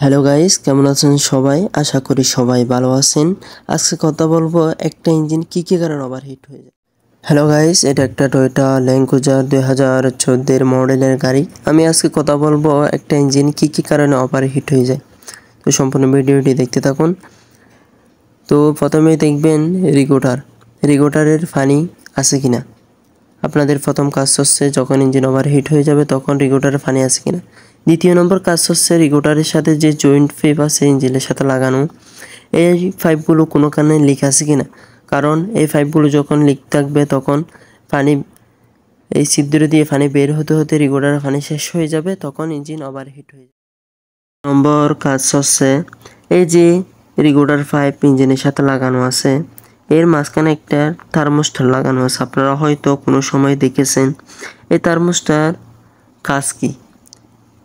Hello guys, কেমন আছেন সবাই? আশা করি সবাই ভালো আছেন। আজকে কথা বলবো একটা ইঞ্জিন কি কারণে ওভারহিট হয়ে যায়। হ্যালো গাইস, এটা একটা টয়োটা ল্যান্ড ক্রুজার 2014 মডেলের গাড়ি। আমি আজকে কথা বলবো একটা ইঞ্জিন কি কারণে ওভারহিট হয়ে যায়। তো সম্পূর্ণ ভিডিওটি দেখতে থাকুন। তো প্রথমেই দেখবেন রেগুলেটরের পানি আছে কিনা। আপনাদের প্রথম কাজ হচ্ছে যখন ইঞ্জিন ওভারহিট হয়ে যাবে তখন রেগুলেটরে পানি আছে কিনা। দ্বিতীয় নম্বর কাজ হচ্ছে রেগুলেটরের সাথে যে জয়েন্ট পাইপ আছে ইঞ্জিনের সাথে লাগানো, এই পাইপগুলো কোনো কারণে লিক আছে কিনা। কারণ এই পাইপগুলো যখন লিক থাকবে তখন পানি এই ছিদ্র দিয়ে পানি বের হতে হতে রেগুলেটরের পানি শেষ হয়ে যাবে, তখন ইঞ্জিন ওভারহিট হয়ে যাবে। নম্বর কাজ হচ্ছে এই যে রেগুলেটর পাইপ ইঞ্জিনের সাথে লাগানো আছে, এর মাঝখানে একটা থার্মোস্টার লাগানো আছে। আপনারা হয়তো কোনো সময় দেখেছেন। এই থার্মোস্টার কাজ কি?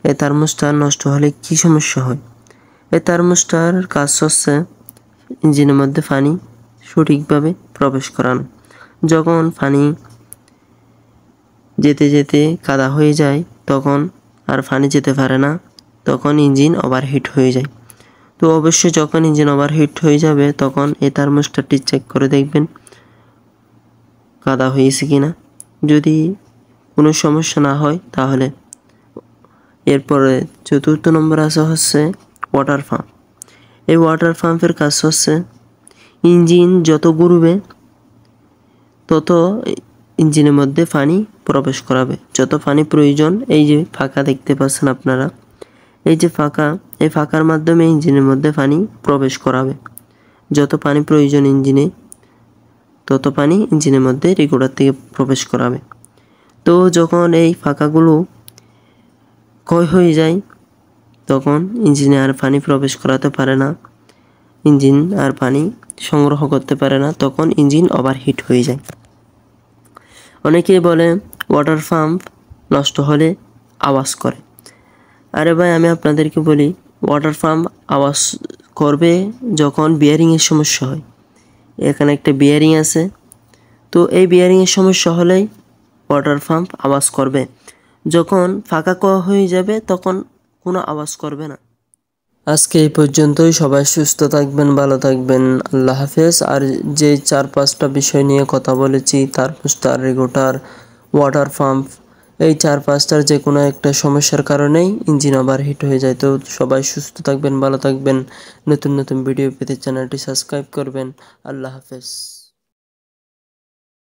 এই থার্মোস্টার নষ্ট হলে কি সমস্যা হয়? এই থার্মোস্টার কাজ হচ্ছে ইঞ্জিনের মধ্যে পানি সঠিকভাবে প্রবেশ করানো। যখন পানি যেতে যেতে কাদা হয়ে যায় তখন আর পানি যেতে পারে না, তখন ইঞ্জিন ওভারহিট হয়ে যায়। তো অবশ্যই যখন ইঞ্জিন ওভারহিট হয়ে যাবে তখন এই থার্মোস্টারটি চেক করে দেখবেন কাদা হয়েছে কিনা। যদি কোনো সমস্যা না হয় তাহলে এরপরে চতুর্থ নম্বর আছে হচ্ছে ওয়াটার পাম্প। এই ওয়াটার পাম্পের কাজ হচ্ছে ইঞ্জিন যত ঘুরবে তত ইঞ্জিনের মধ্যে পানি প্রবেশ করাবে। যত পানি প্রয়োজন, এই যে ফাঁকা দেখতে পাচ্ছেন আপনারা, এই যে ফাঁকা, এই ফাঁকার মাধ্যমে ইঞ্জিনের মধ্যে পানি প্রবেশ করাবে। যত পানি প্রয়োজন ইঞ্জিনে তত পানি ইঞ্জিনের মধ্যে রেগুলেটর থেকে প্রবেশ করাবে। তো যখন এই ফাঁকাগুলো ক্ষয় হয়ে যায় তখন ইঞ্জিনে আর পানি প্রবেশ করাতে পারে না, ইঞ্জিন আর পানি সংগ্রহ করতে পারে না, তখন ইঞ্জিন ওভারহিট হয়ে যায়। অনেকেই বলে ওয়াটার পাম্প নষ্ট হলে আওয়াজ করে। আরে ভাই, আমি আপনাদেরকে বলি, ওয়াটার পাম্প আওয়াজ করবে যখন বিয়ারিংয়ের সমস্যা হয়। এখানে একটা বিয়ারিং আছে, তো এই বিয়ারিংয়ের সমস্যা হলেই ওয়াটার পাম্প আওয়াজ করবে। যখন ফাঁকা হয়ে যাবে তখন কোনো আওয়াজ করবে না। আজকে এই পর্যন্তই। সবাই সুস্থ থাকবেন, ভালো থাকবেন। আল্লাহ হাফেজ। আর যে 4-5টা বিষয় নিয়ে কথা বলেছি, থার্মোস্টার, রেগুলেটর, ওয়াটার পাম্প, এই 4-5টার যে কোনো একটা সমস্যার কারণেই ইঞ্জিন ওভারহিট হয়ে যায়। তো সবাই সুস্থ থাকবেন, ভালো থাকবেন। নতুন নতুন ভিডিও পেতে চ্যানেলটি সাবস্ক্রাইব করবেন। আল্লাহ হাফেজ।